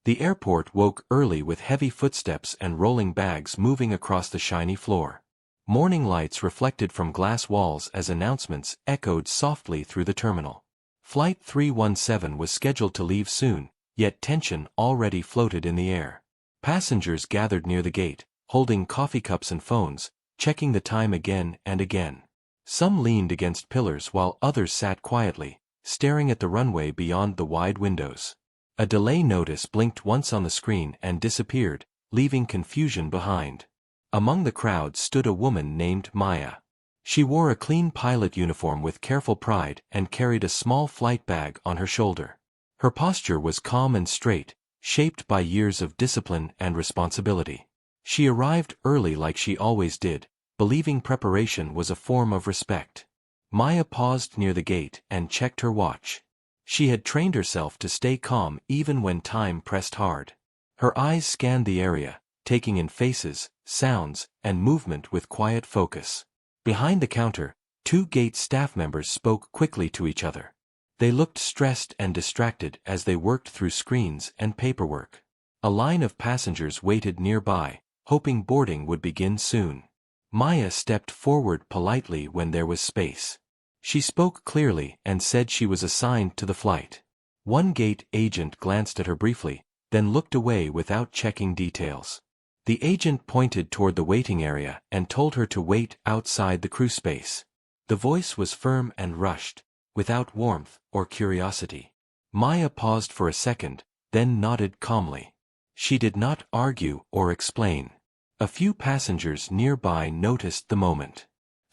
The airport woke early with heavy footsteps and rolling bags moving across the shiny floor. Morning lights reflected from glass walls as announcements echoed softly through the terminal. Flight 317 was scheduled to leave soon, yet tension already floated in the air. Passengers gathered near the gate, holding coffee cups and phones, checking the time again and again. Some leaned against pillars while others sat quietly, staring at the runway beyond the wide windows. A delay notice blinked once on the screen and disappeared, leaving confusion behind. Among the crowd stood a woman named Maya. She wore a clean pilot uniform with careful pride and carried a small flight bag on her shoulder. Her posture was calm and straight, shaped by years of discipline and responsibility. She arrived early like she always did, believing preparation was a form of respect. Maya paused near the gate and checked her watch. She had trained herself to stay calm even when time pressed hard. Her eyes scanned the area, taking in faces, sounds, and movement with quiet focus. Behind the counter, two gate staff members spoke quickly to each other. They looked stressed and distracted as they worked through screens and paperwork. A line of passengers waited nearby, hoping boarding would begin soon. Maya stepped forward politely when there was space. She spoke clearly and said she was assigned to the flight. One gate agent glanced at her briefly, then looked away without checking details. The agent pointed toward the waiting area and told her to wait outside the crew space. The voice was firm and rushed, without warmth or curiosity. Maya paused for a second, then nodded calmly. She did not argue or explain. A few passengers nearby noticed the moment.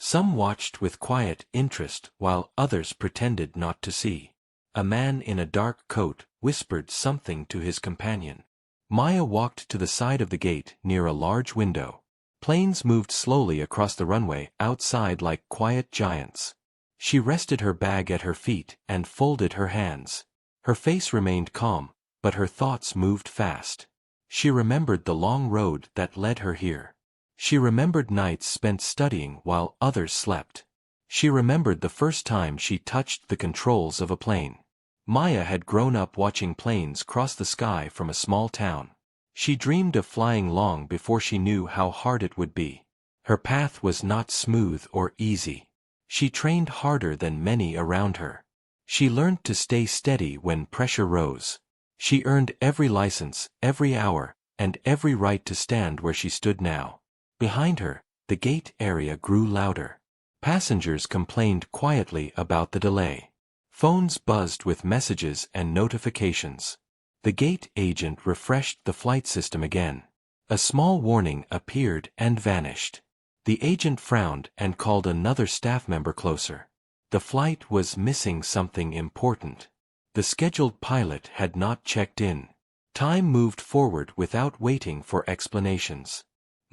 Some watched with quiet interest while others pretended not to see. A man in a dark coat whispered something to his companion. Maya walked to the side of the gate near a large window. Planes moved slowly across the runway outside like quiet giants. She rested her bag at her feet and folded her hands. Her face remained calm, but her thoughts moved fast. She remembered the long road that led her here. She remembered nights spent studying while others slept. She remembered the first time she touched the controls of a plane. Maya had grown up watching planes cross the sky from a small town. She dreamed of flying long before she knew how hard it would be. Her path was not smooth or easy. She trained harder than many around her. She learned to stay steady when pressure rose. She earned every license, every hour, and every right to stand where she stood now. Behind her, the gate area grew louder. Passengers complained quietly about the delay. Phones buzzed with messages and notifications. The gate agent refreshed the flight system again. A small warning appeared and vanished. The agent frowned and called another staff member closer. The flight was missing something important. The scheduled pilot had not checked in. Time moved forward without waiting for explanations.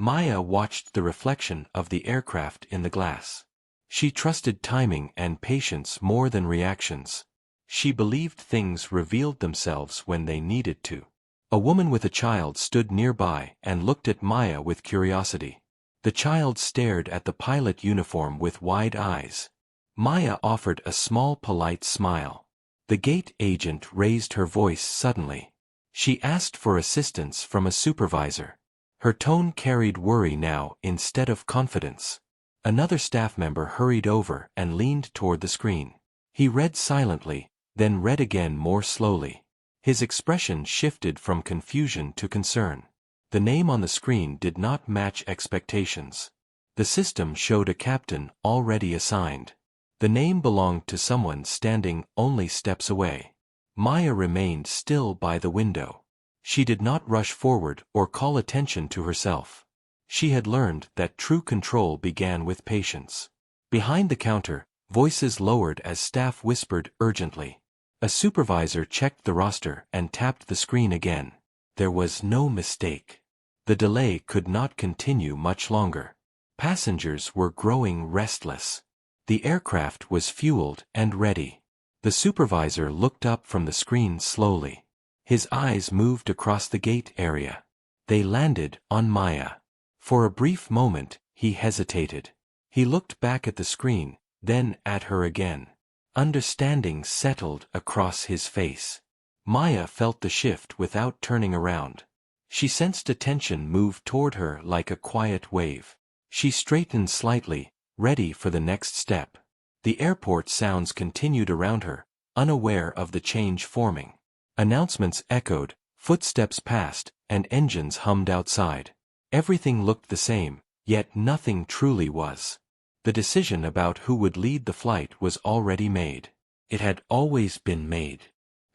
Maya watched the reflection of the aircraft in the glass. She trusted timing and patience more than reactions. She believed things revealed themselves when they needed to. A woman with a child stood nearby and looked at Maya with curiosity. The child stared at the pilot uniform with wide eyes. Maya offered a small polite smile. The gate agent raised her voice suddenly. She asked for assistance from a supervisor. Her tone carried worry now instead of confidence. Another staff member hurried over and leaned toward the screen. He read silently, then read again more slowly. His expression shifted from confusion to concern. The name on the screen did not match expectations. The system showed a captain already assigned. The name belonged to someone standing only steps away. Maya remained still by the window. She did not rush forward or call attention to herself. She had learned that true control began with patience. Behind the counter, voices lowered as staff whispered urgently. A supervisor checked the roster and tapped the screen again. There was no mistake. The delay could not continue much longer. Passengers were growing restless. The aircraft was fueled and ready. The supervisor looked up from the screen slowly. His eyes moved across the gate area. They landed on Maya. For a brief moment, he hesitated. He looked back at the screen, then at her again. Understanding settled across his face. Maya felt the shift without turning around. She sensed attention move toward her like a quiet wave. She straightened slightly, ready for the next step. The airport sounds continued around her, unaware of the change forming. Announcements echoed, footsteps passed, and engines hummed outside. Everything looked the same, yet nothing truly was. The decision about who would lead the flight was already made. It had always been made.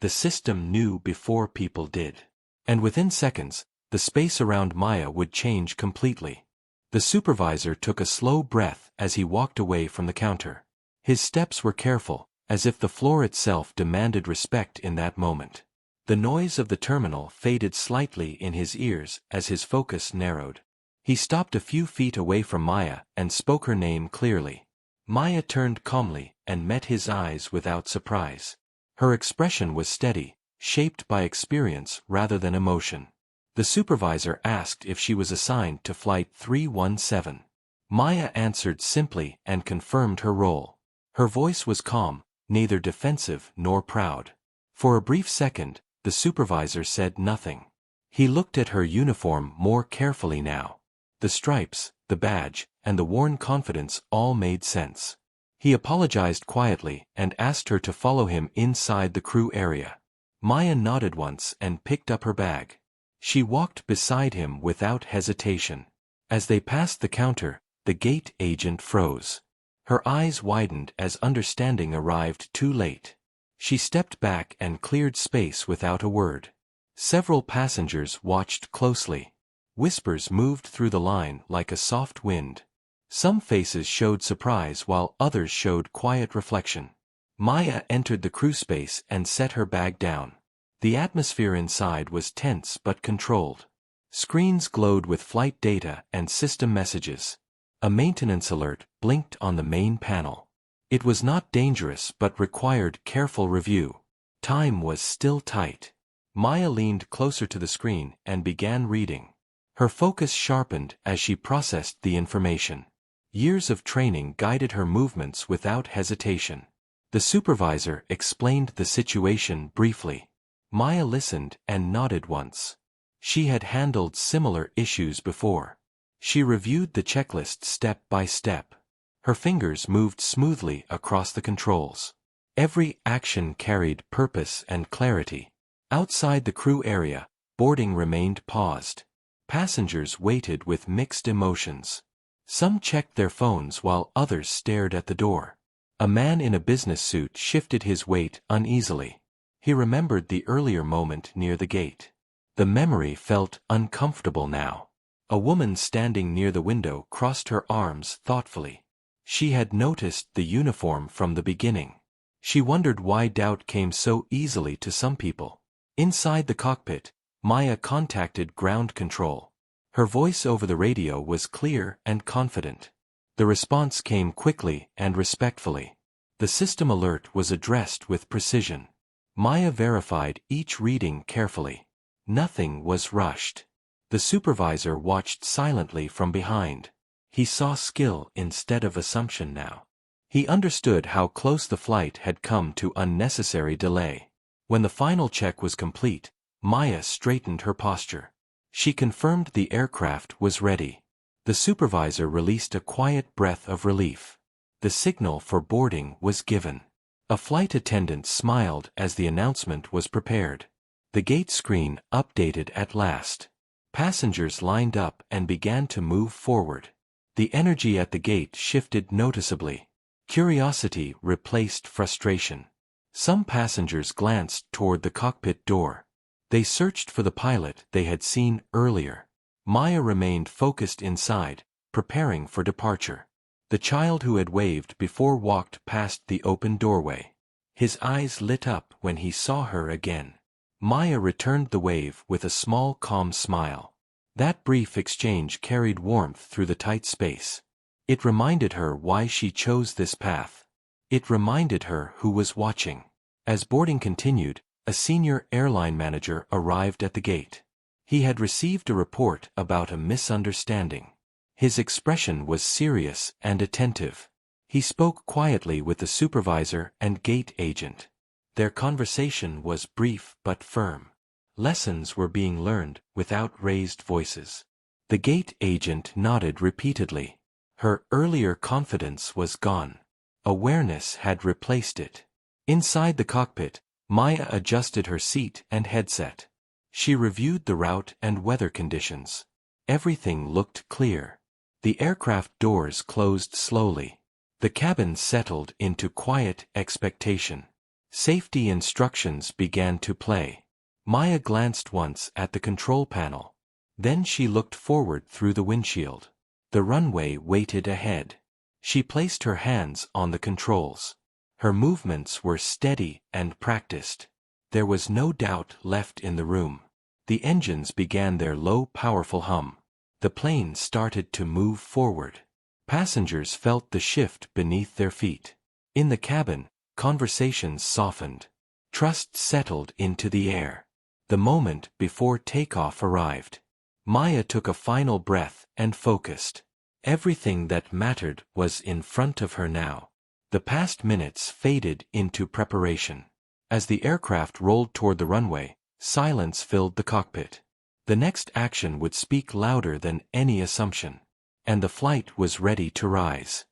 The system knew before people did. And within seconds, the space around Maya would change completely. The supervisor took a slow breath as he walked away from the counter. His steps were careful, as if the floor itself demanded respect in that moment. The noise of the terminal faded slightly in his ears as his focus narrowed. He stopped a few feet away from Maya and spoke her name clearly. Maya turned calmly and met his eyes without surprise. Her expression was steady, shaped by experience rather than emotion. The supervisor asked if she was assigned to Flight 317. Maya answered simply and confirmed her role. Her voice was calm, neither defensive nor proud. For a brief second, the supervisor said nothing. He looked at her uniform more carefully now. The stripes, the badge, and the worn confidence all made sense. He apologized quietly and asked her to follow him inside the crew area. Maya nodded once and picked up her bag. She walked beside him without hesitation. As they passed the counter, the gate agent froze. Her eyes widened as understanding arrived too late. She stepped back and cleared space without a word. Several passengers watched closely. Whispers moved through the line like a soft wind. Some faces showed surprise while others showed quiet reflection. Maya entered the crew space and set her bag down. The atmosphere inside was tense but controlled. Screens glowed with flight data and system messages. A maintenance alert blinked on the main panel. It was not dangerous but required careful review. Time was still tight. Maya leaned closer to the screen and began reading. Her focus sharpened as she processed the information. Years of training guided her movements without hesitation. The supervisor explained the situation briefly. Maya listened and nodded once. She had handled similar issues before. She reviewed the checklist step by step. Her fingers moved smoothly across the controls. Every action carried purpose and clarity. Outside the crew area, boarding remained paused. Passengers waited with mixed emotions. Some checked their phones while others stared at the door. A man in a business suit shifted his weight uneasily. He remembered the earlier moment near the gate. The memory felt uncomfortable now. A woman standing near the window crossed her arms thoughtfully. She had noticed the uniform from the beginning. She wondered why doubt came so easily to some people. Inside the cockpit, Maya contacted ground control. Her voice over the radio was clear and confident. The response came quickly and respectfully. The system alert was addressed with precision. Maya verified each reading carefully. Nothing was rushed. The supervisor watched silently from behind. He saw skill instead of assumption now. He understood how close the flight had come to unnecessary delay. When the final check was complete, Maya straightened her posture. She confirmed the aircraft was ready. The supervisor released a quiet breath of relief. The signal for boarding was given. A flight attendant smiled as the announcement was prepared. The gate screen updated at last. Passengers lined up and began to move forward. The energy at the gate shifted noticeably. Curiosity replaced frustration. Some passengers glanced toward the cockpit door. They searched for the pilot they had seen earlier. Maya remained focused inside, preparing for departure. The child who had waved before walked past the open doorway. His eyes lit up when he saw her again. Maya returned the wave with a small calm smile. That brief exchange carried warmth through the tight space. It reminded her why she chose this path. It reminded her who was watching. As boarding continued, a senior airline manager arrived at the gate. He had received a report about a misunderstanding. His expression was serious and attentive. He spoke quietly with the supervisor and gate agent. Their conversation was brief but firm. Lessons were being learned without raised voices. The gate agent nodded repeatedly. Her earlier confidence was gone. Awareness had replaced it. Inside the cockpit, Maya adjusted her seat and headset. She reviewed the route and weather conditions. Everything looked clear. The aircraft doors closed slowly. The cabin settled into quiet expectation. Safety instructions began to play. Maya glanced once at the control panel. Then she looked forward through the windshield. The runway waited ahead. She placed her hands on the controls. Her movements were steady and practiced. There was no doubt left in the room. The engines began their low, powerful hum. The plane started to move forward. Passengers felt the shift beneath their feet. In the cabin, conversations softened. Trust settled into the air. The moment before takeoff arrived. Maya took a final breath and focused. Everything that mattered was in front of her now. The past minutes faded into preparation. As the aircraft rolled toward the runway, silence filled the cockpit. The next action would speak louder than any assumption. And the flight was ready to rise.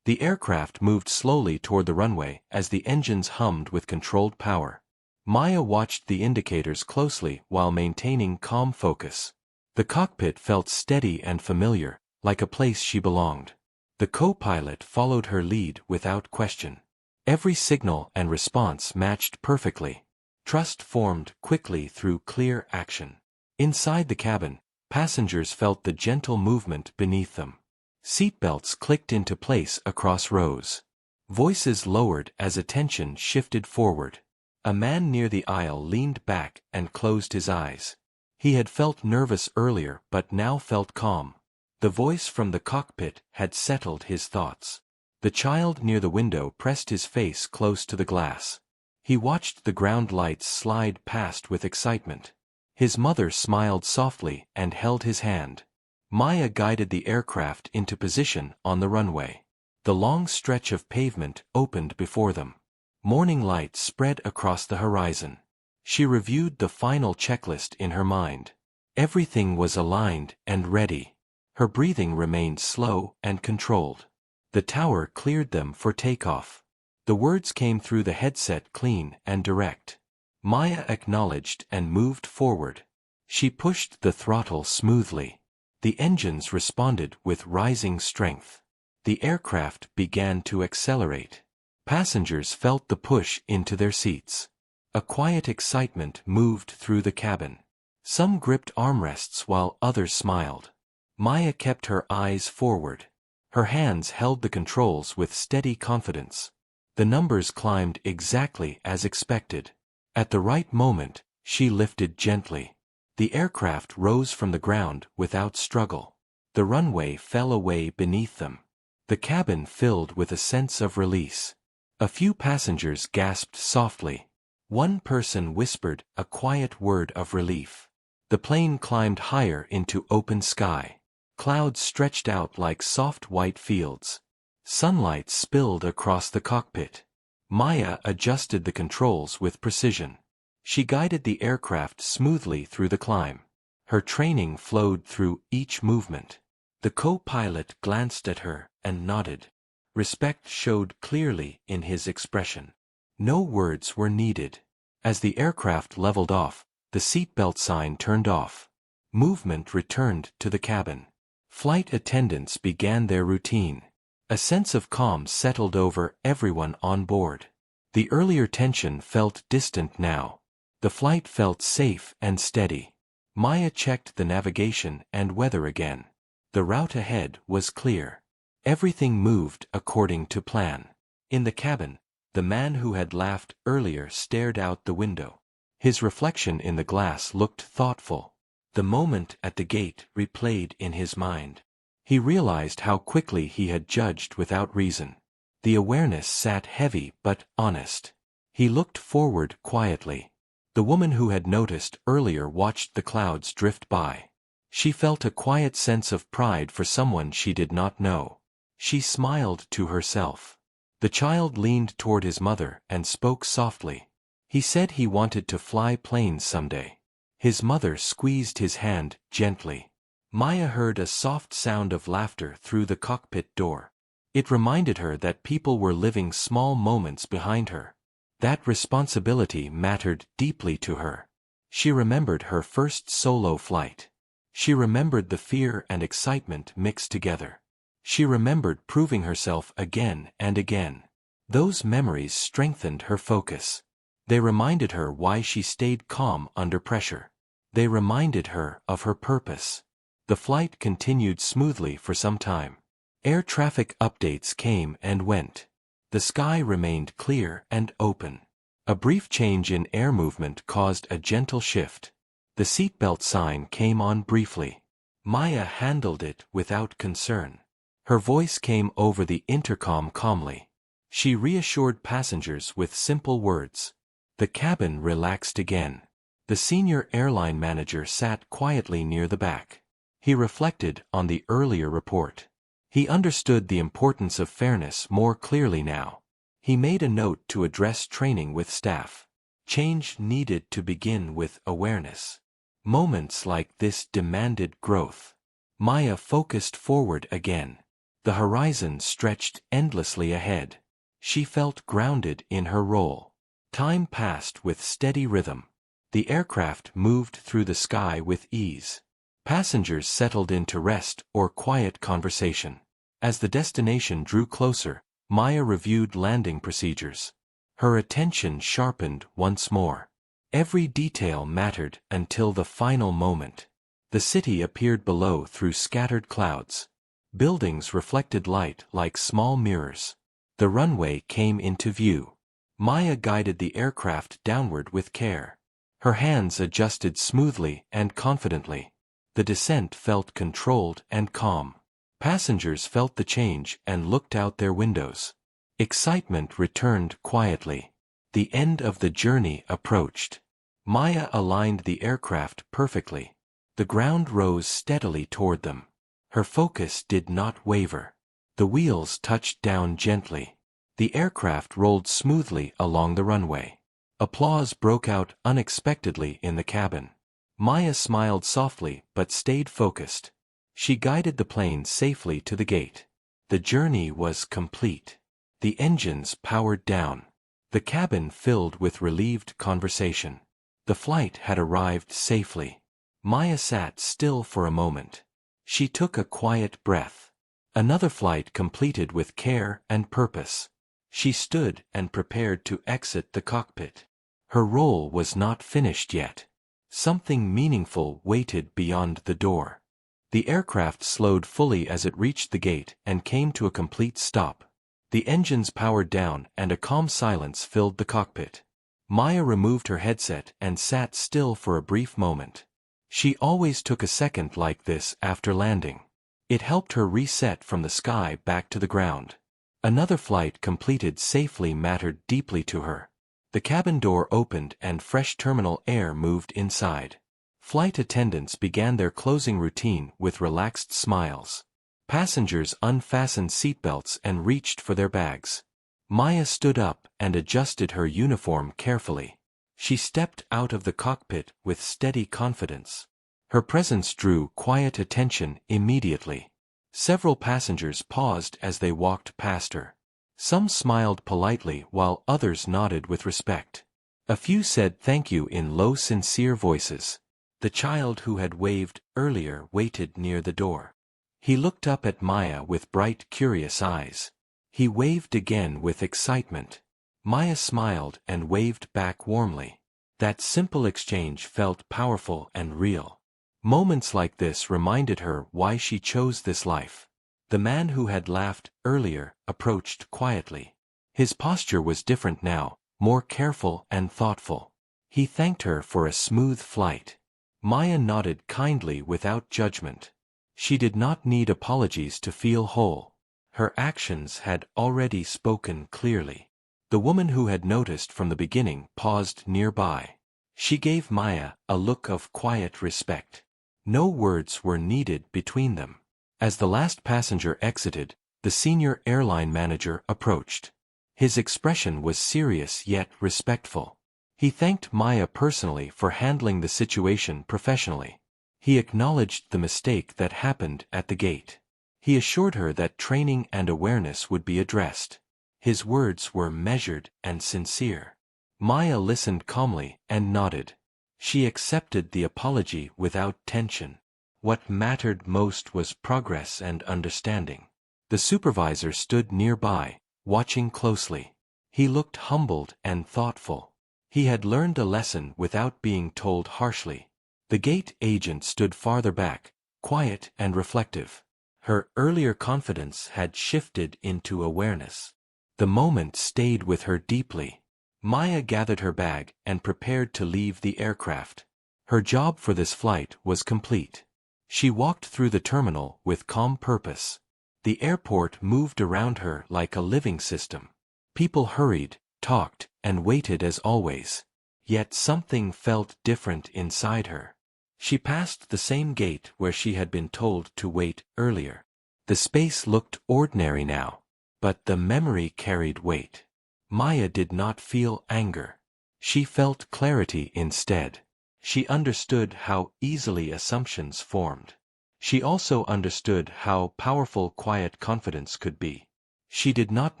The aircraft moved slowly toward the runway as the engines hummed with controlled power. Maya watched the indicators closely while maintaining calm focus. The cockpit felt steady and familiar, like a place she belonged. The co-pilot followed her lead without question. Every signal and response matched perfectly. Trust formed quickly through clear action. Inside the cabin, passengers felt the gentle movement beneath them. Seatbelts clicked into place across rows. Voices lowered as attention shifted forward. A man near the aisle leaned back and closed his eyes. He had felt nervous earlier but now felt calm. The voice from the cockpit had settled his thoughts. The child near the window pressed his face close to the glass. He watched the ground lights slide past with excitement. His mother smiled softly and held his hand. Maya guided the aircraft into position on the runway. The long stretch of pavement opened before them. Morning light spread across the horizon. She reviewed the final checklist in her mind. Everything was aligned and ready. Her breathing remained slow and controlled. The tower cleared them for takeoff. The words came through the headset clean and direct. Maya acknowledged and moved forward. She pushed the throttle smoothly. The engines responded with rising strength. The aircraft began to accelerate. Passengers felt the push into their seats. A quiet excitement moved through the cabin. Some gripped armrests while others smiled. Maya kept her eyes forward. Her hands held the controls with steady confidence. The numbers climbed exactly as expected. At the right moment, she lifted gently. The aircraft rose from the ground without struggle. The runway fell away beneath them. The cabin filled with a sense of release. A few passengers gasped softly. One person whispered a quiet word of relief. The plane climbed higher into open sky. Clouds stretched out like soft white fields. Sunlight spilled across the cockpit. Maya adjusted the controls with precision. She guided the aircraft smoothly through the climb. Her training flowed through each movement. The co-pilot glanced at her and nodded. Respect showed clearly in his expression. No words were needed. As the aircraft leveled off, the seatbelt sign turned off. Movement returned to the cabin. Flight attendants began their routine. A sense of calm settled over everyone on board. The earlier tension felt distant now. The flight felt safe and steady. Maya checked the navigation and weather again. The route ahead was clear. Everything moved according to plan. In the cabin, the man who had laughed earlier stared out the window. His reflection in the glass looked thoughtful. The moment at the gate replayed in his mind. He realized how quickly he had judged without reason. The awareness sat heavy but honest. He looked forward quietly. The woman who had noticed earlier watched the clouds drift by. She felt a quiet sense of pride for someone she did not know. She smiled to herself. The child leaned toward his mother and spoke softly. He said he wanted to fly planes someday. His mother squeezed his hand gently. Maya heard a soft sound of laughter through the cockpit door. It reminded her that people were living small moments behind her. That responsibility mattered deeply to her. She remembered her first solo flight. She remembered the fear and excitement mixed together. She remembered proving herself again and again. Those memories strengthened her focus. They reminded her why she stayed calm under pressure. They reminded her of her purpose. The flight continued smoothly for some time. Air traffic updates came and went. The sky remained clear and open. A brief change in air movement caused a gentle shift. The seatbelt sign came on briefly. Maya handled it without concern. Her voice came over the intercom calmly. She reassured passengers with simple words. The cabin relaxed again. The senior airline manager sat quietly near the back. He reflected on the earlier report. He understood the importance of fairness more clearly now. He made a note to address training with staff. Change needed to begin with awareness. Moments like this demanded growth. Maya focused forward again. The horizon stretched endlessly ahead. She felt grounded in her role. Time passed with steady rhythm. The aircraft moved through the sky with ease. Passengers settled into rest or quiet conversation. As the destination drew closer, Maya reviewed landing procedures. Her attention sharpened once more. Every detail mattered until the final moment. The city appeared below through scattered clouds. Buildings reflected light like small mirrors. The runway came into view. Maya guided the aircraft downward with care. Her hands adjusted smoothly and confidently. The descent felt controlled and calm. Passengers felt the change and looked out their windows. Excitement returned quietly. The end of the journey approached. Maya aligned the aircraft perfectly. The ground rose steadily toward them. Her focus did not waver. The wheels touched down gently. The aircraft rolled smoothly along the runway. Applause broke out unexpectedly in the cabin. Maya smiled softly but stayed focused. She guided the plane safely to the gate. The journey was complete. The engines powered down. The cabin filled with relieved conversation. The flight had arrived safely. Maya sat still for a moment. She took a quiet breath. Another flight completed with care and purpose. She stood and prepared to exit the cockpit. Her role was not finished yet. Something meaningful waited beyond the door. The aircraft slowed fully as it reached the gate and came to a complete stop. The engines powered down and a calm silence filled the cockpit. Maya removed her headset and sat still for a brief moment. She always took a second like this after landing. It helped her reset from the sky back to the ground. Another flight completed safely mattered deeply to her. The cabin door opened and fresh terminal air moved inside. Flight attendants began their closing routine with relaxed smiles. Passengers unfastened seatbelts and reached for their bags. Maya stood up and adjusted her uniform carefully. She stepped out of the cockpit with steady confidence. Her presence drew quiet attention immediately. Several passengers paused as they walked past her. Some smiled politely while others nodded with respect. A few said thank you in low, sincere voices. The child who had waved earlier waited near the door. He looked up at Maya with bright, curious eyes. He waved again with excitement. Maya smiled and waved back warmly. That simple exchange felt powerful and real. Moments like this reminded her why she chose this life. The man who had laughed earlier approached quietly. His posture was different now, more careful and thoughtful. He thanked her for a smooth flight. Maya nodded kindly without judgment. She did not need apologies to feel whole. Her actions had already spoken clearly. The woman who had noticed from the beginning paused nearby. She gave Maya a look of quiet respect. No words were needed between them. As the last passenger exited, the senior airline manager approached. His expression was serious yet respectful. He thanked Maya personally for handling the situation professionally. He acknowledged the mistake that happened at the gate. He assured her that training and awareness would be addressed. His words were measured and sincere. Maya listened calmly and nodded. She accepted the apology without tension. What mattered most was progress and understanding. The supervisor stood nearby, watching closely. He looked humbled and thoughtful. He had learned a lesson without being told harshly. The gate agent stood farther back, quiet and reflective. Her earlier confidence had shifted into awareness. The moment stayed with her deeply. Maya gathered her bag and prepared to leave the aircraft. Her job for this flight was complete. She walked through the terminal with calm purpose. The airport moved around her like a living system. People hurried, talked, and waited as always. Yet something felt different inside her. She passed the same gate where she had been told to wait earlier. The space looked ordinary now, but the memory carried weight. Maya did not feel anger. She felt clarity instead. She understood how easily assumptions formed. She also understood how powerful quiet confidence could be. She did not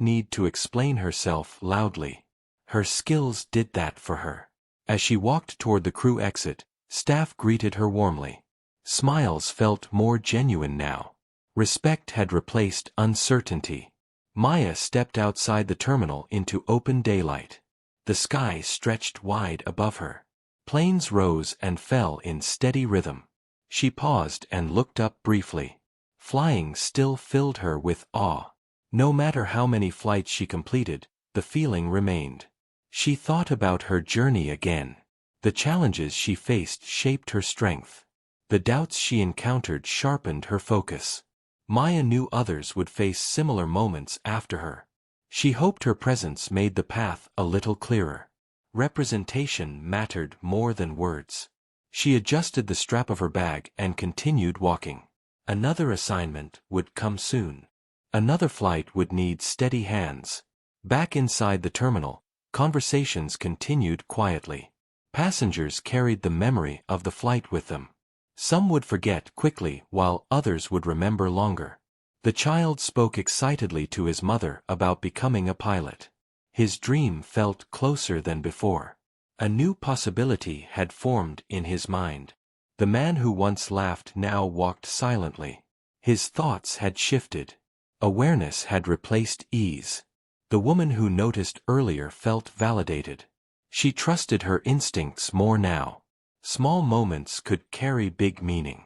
need to explain herself loudly. Her skills did that for her. As she walked toward the crew exit, staff greeted her warmly. Smiles felt more genuine now. Respect had replaced uncertainty. Maya stepped outside the terminal into open daylight. The sky stretched wide above her. Planes rose and fell in steady rhythm. She paused and looked up briefly. Flying still filled her with awe. No matter how many flights she completed, the feeling remained. She thought about her journey again. The challenges she faced shaped her strength. The doubts she encountered sharpened her focus. Maya knew others would face similar moments after her. She hoped her presence made the path a little clearer. Representation mattered more than words. She adjusted the strap of her bag and continued walking. Another assignment would come soon. Another flight would need steady hands. Back inside the terminal, conversations continued quietly. Passengers carried the memory of the flight with them. Some would forget quickly while others would remember longer. The child spoke excitedly to his mother about becoming a pilot. His dream felt closer than before. A new possibility had formed in his mind. The man who once laughed now walked silently. His thoughts had shifted. Awareness had replaced ease. The woman who noticed earlier felt validated. She trusted her instincts more now. Small moments could carry big meaning.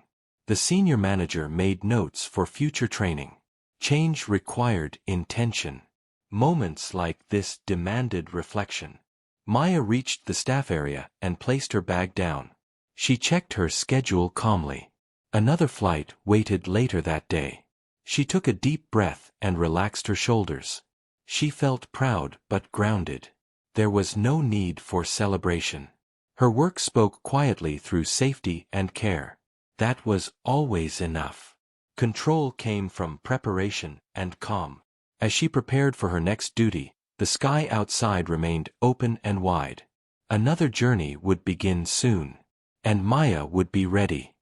The senior manager made notes for future training. Change required intention. Moments like this demanded reflection. Maya reached the staff area and placed her bag down. She checked her schedule calmly. Another flight waited later that day. She took a deep breath and relaxed her shoulders. She felt proud but grounded. There was no need for celebration. Her work spoke quietly through safety and care. That was always enough. Control came from preparation and calm. As she prepared for her next duty, the sky outside remained open and wide. Another journey would begin soon. And Maya would be ready.